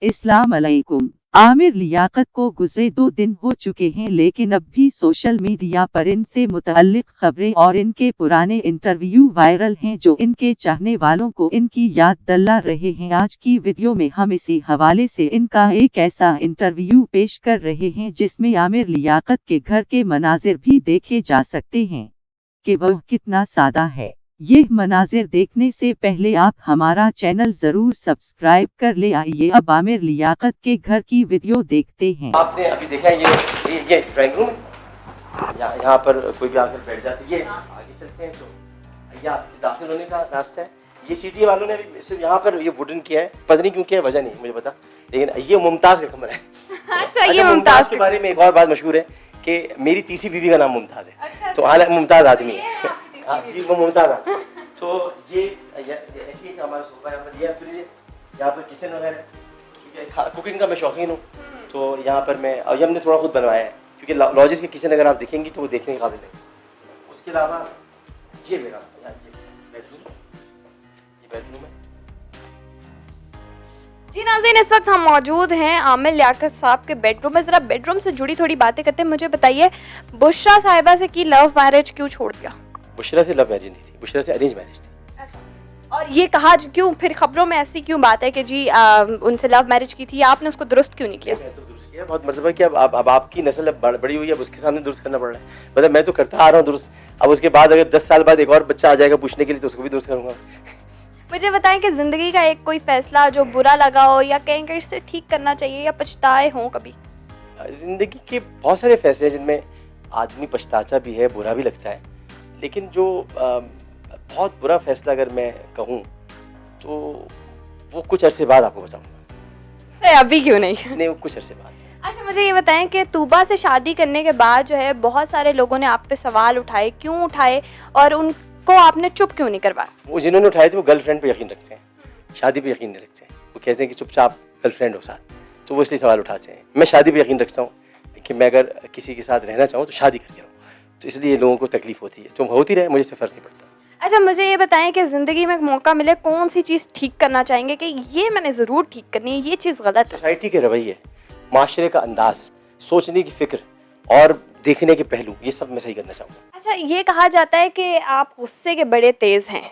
अस्सलाम अलैकुम। आमिर लियाकत को गुजरे 2 दिन हो चुके हैं, लेकिन अब भी सोशल मीडिया पर इनसे मुतअल्लिक खबरें और इनके पुराने इंटरव्यू वायरल हैं, जो इनके चाहने वालों को इनकी याद दिला रहे हैं। आज की वीडियो में हम इसी हवाले से इनका एक ऐसा इंटरव्यू पेश कर रहे हैं जिसमें आमिर लियाकत के घर के मनाजिर भी देखे जा सकते हैं कि वह कितना सादा है। ये मनाजिर देखने से पहले आप हमारा चैनल जरूर सब्सक्राइब कर ले। आइए अब आमिर लियाकत के घर की वीडियो देखते हैं। आपने अभी देखा है ये ड्राइंग रूम, यहाँ पर कोई भी आकर बैठ जाती है। आगे चलते हैं तो ये आपके दाखिल होने का रास्ता है। ये सीटी वालों ने अभी सिर्फ यहाँ पर ये वुडन किया है, पता नहीं क्यों किया है, वजह नहीं मुझे पता, लेकिन ये मुमताज का कमरा है। अच्छा, ये मुमताज के बारे में एक और बात मशहूर है कि मेरी तीसरी बीवी का नाम मुमताज है। अच्छा, तो हालांकि मुमताज आदमी है, जी वो मुमताज है। तो ये ऐसी हमारा सोफा यहाँ पर, फ्रिज, यहाँ पर किचन वगैरह, क्योंकि कुकिंग का मैं शौकीन हूँ, तो यहाँ पर मैं ये हमने थोड़ा खुद बनवाया है, क्योंकि लॉजिस की किचन अगर आप देखेंगी तो वो देखने के काबिल है। उसके अलावा ये मेरा बेडरूम है। जी नाज़रीन, इस वक्त हम मौजूद हैं आमिर लियाकत साहब के बेडरूम में। ज़रा बेडरूम से जुड़ी थोड़ी बातें करते हैं। मुझे बताइए, बुशरा साहिबा से की लव मैरिज क्यों छोड़ दिया? बुशरा से लव मैरिज नहीं थी, बुशरा से अरेंज मैरिज थी। अच्छा। और ये कहा क्यों, फिर खबरों में ऐसी क्यों बात है कि जी उनसे लव मैरिज की थी, आपने उसको दुरुस्त क्यों नहीं किया? मैं तो दुरुस्त किया, बहुत मरतबा कि अब आपकी नस्ल बड़ी हुई है, अब उसके सामने दुरुस्त करना पड़ रहा है। मतलब मैं तो करता आ रहा हूँ दुरुस्त, अब उसके बाद अगर 10 साल बाद एक और बच्चा आ जाएगा पूछने के लिए तो उसको भी दुरुस्त करूँगा। मुझे बताएं कि जिंदगी का एक कोई फैसला जो बुरा लगा हो या कहीं कहीं से ठीक करना चाहिए या पछताए हों कभी? जिंदगी के बहुत सारे फैसले जिनमें आदमी पछताता भी है, बुरा भी लगता है, लेकिन जो बहुत बुरा फैसला अगर मैं कहूँ तो वो कुछ अरसे बाद आपको बताऊँगा। अभी क्यों नहीं? नहीं, वो कुछ अरसे बाद। अच्छा, मुझे ये बताएं कि तूबा से शादी करने के बाद जो है बहुत सारे लोगों ने आप पे सवाल उठाए, क्यों उठाए और उनको आपने चुप क्यों नहीं करवाया? वो जिन्होंने उठाए थे वो गर्लफ्रेंड पे यकीन रखते हैं, शादी पे यकीन नहीं रखते हैं। वो कहते हैं कि चुपचाप गर्लफ्रेंड हो साथ, तो वो इसलिए सवाल उठाते हैं। मैं शादी पे यकीन रखता हूँ कि मैं अगर किसी के साथ रहना चाहूँ तो शादी करके रहूँ, तो इसलिए लोगों को तकलीफ होती है, तो होती रहे, मुझे इससे फ़र्क नहीं पड़ता। अच्छा, मुझे ये बताएं कि ज़िंदगी में एक मौका मिले कौन सी चीज़ ठीक करना चाहेंगे कि ये मैंने ज़रूर ठीक करनी है, ये चीज़ गलत है? सोसाइटी के रवैये, माशरे का अंदाज, सोचने की फ़िक्र और देखने के पहलू, ये सब मैं सही करना चाहूँगा। अच्छा, ये कहा जाता है कि आप गुस्से के बड़े तेज़ हैं।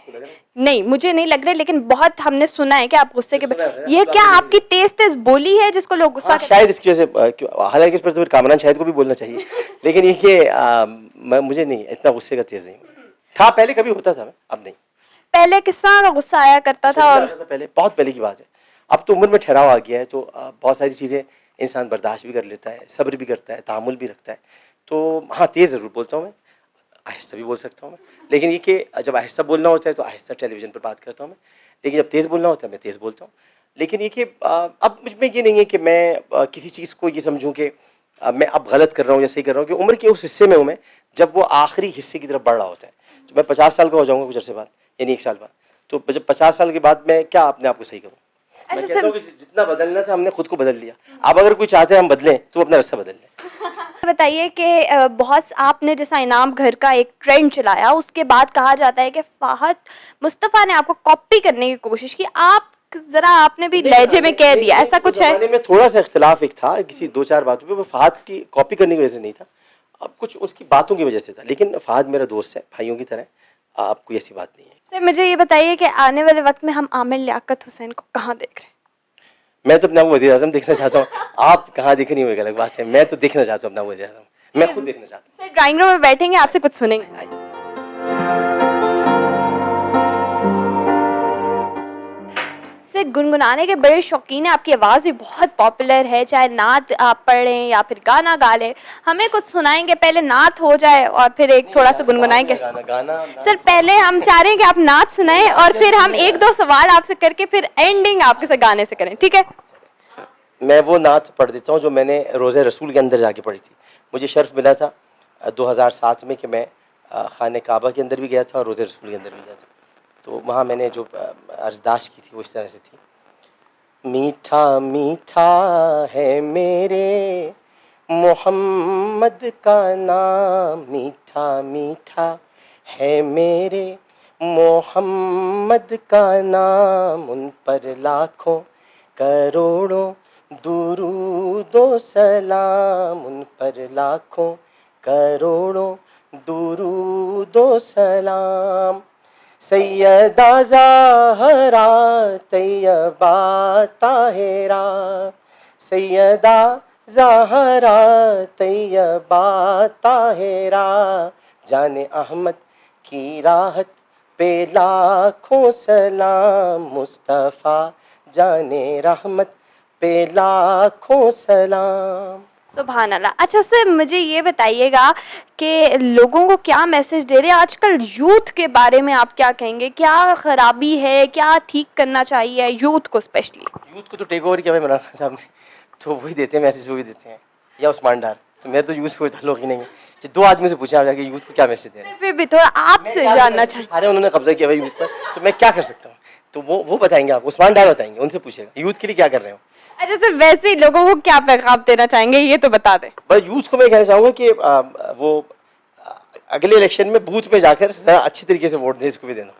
नहीं, मुझे नहीं लग रहा, लेकिन बहुत हमने सुना है कि आप गुस्से के ये क्या आपकी तेज़ बोली है जिसको लोग गुस्सा शायद इसकी वजह से, हालांकि इस पर तो कामरान शायद को भी बोलना चाहिए, लेकिन ये कि मुझे नहीं इतना गुस्से का तेज़ नहीं था। पहले कभी होता था, अब नहीं। पहले किस तरह का गुस्सा आया करता था? और पहले, बहुत पहले की बात है। अब तो उम्र में ठहराव आ गया है, तो बहुत सारी चीज़ें इंसान बर्दाश्त भी कर लेता है, सब्र भी करता है, तामुल भी रखता है। तो हाँ, तेज़ ज़रूर बोलता हूँ मैं, आहिस्ता भी बोल सकता हूँ मैं, लेकिन ये कि जब आहिस्ता बोलना होता है तो आहिस्ता टेलीविज़न पर बात करता हूँ मैं, लेकिन जब तेज़ बोलना होता है मैं तेज़ बोलता हूँ। लेकिन ये कि अब मुझ में ये नहीं है कि मैं किसी चीज़ को ये समझूँ कि मैं अब गलत कर रहा हूँ या सही कर रहा हूँ, कि उम्र के उस हिस्से में हूँ मैं जब वो आखिरी हिस्से की तरफ बढ़ रहा होता है। तो मैं 50 साल का हो जाऊँगा कुछ अर्से बाद, यानी 1 साल बाद, तो जब 50 साल के बाद मैं क्या अपने आप को सही करूँ? मैं कहता हूँ कि जितना बदलना था हमने खुद को बदल लिया, अब अगर कोई चाहते हैं हम बदलें तो अपना रास्ता बदल लें। बताइए कि बहुत आपने जैसा इनाम घर का एक ट्रेंड चलाया, उसके बाद कहा जाता है कि फाहद मुस्तफ़ा ने आपको कॉपी करने की कोशिश की, आप जरा आपने भी लहजे में कह दिया, ऐसा कुछ है? में थोड़ा सा इख्तिलाफ एक था किसी 2-4 बातों पे, वो फहद की कॉपी करने की वजह से नहीं था, अब कुछ उसकी बातों की वजह से था, लेकिन फहद मेरा दोस्त है, भाइयों की तरह, अब कोई ऐसी बात नहीं है। सर, मुझे ये बताइए कि आने वाले वक्त में हम आमिर लियाकत हुसैन को कहाँ देख रहे हैं? मैं तो अपना वज़ीर आज़म देखना चाहता हूँ, आप कहाँ देख रही हो एक अलग बात है, मैं तो देखना चाहता हूँ अपना वज़ीर आज़म, मैं खुद देखना चाहता हूँ। सर, ड्राइंग रूम में बैठेंगे, आपसे कुछ सुनेंगे। सर, गुनगुनाने के बड़े शौकीन हैं, आपकी आवाज़ भी बहुत पॉपुलर है, चाहे नात आप पढ़ लें या फिर गाना गा लें, हमें कुछ सुनाएंगे? पहले नात हो जाए और फिर एक थोड़ा सा गुनगुनाएंगे। सर, पहले हम चाह रहे हैं कि आप नात सुनाएं और फिर हम 1-2 सवाल आपसे करके फिर एंडिंग आपके साथ गाने से करें, ठीक है? मैं वो नात पढ़ देता हूँ जो मैंने रोज़े रसूल के अंदर जाके पढ़ी थी। मुझे शर्फ मिला था 2007 में कि मैं खाने काबा के अंदर भी गया था और रोज़े रसूल के अंदर भी गया था, तो वहाँ मैंने जो अर्ज़दाश्त की थी वो इस तरह से थी। मीठा मीठा है मेरे मोहम्मद का नाम, मीठा मीठा है मेरे मोहम्मद का नाम, उन पर लाखों करोड़ों दुरूदो सलाम उन पर लाखों करोड़ों दुरूदो सलाम। सैयदा ज़हरा तैयबा ताहिरा, सैयदा ज़हरा तैयबा ताहिरा, जाने अहमद की राहत पे लाखों सलाम। मुस्तफ़ा जाने रहमत पे लाखों सलाम। सुभान अल्लाह। अच्छा सर, मुझे ये बताइएगा कि लोगों को क्या मैसेज दे रहे हैं आजकल यूथ के बारे में, आप क्या कहेंगे? क्या खराबी है, क्या ठीक करना चाहिए यूथ को स्पेशली? यूथ को तो टेक ओवर किया भाई इमरान खान साहब ने, तो वही देते हैं मैसेज, वही देते हैं, या उस्मान डार। तो मेरा तो यूथ को ताल्लुक ही नहीं है। जो दो आदमी से पूछा जाके यूथ को क्या मैसेज दे रहे हैं, फिर भी थोड़ा आपसे जानना चाहिए। सारे उन्होंने कब्जा किया भाई यूथ पर, तो मैं क्या कर सकता हूँ? तो वो बताएंगे आपको, उस्मान डार बताएंगे, उनसे पूछेगा यूथ के लिए क्या कर रहे हो। अच्छा सर, वैसे ही लोगों को क्या पैगाम देना चाहेंगे, ये तो बता दें। बस यूथ को मैं कहना चाहूँगा कि वो अगले इलेक्शन में बूथ पे जाकर ज़रा अच्छी तरीके से वोट दें, इसको भी देना।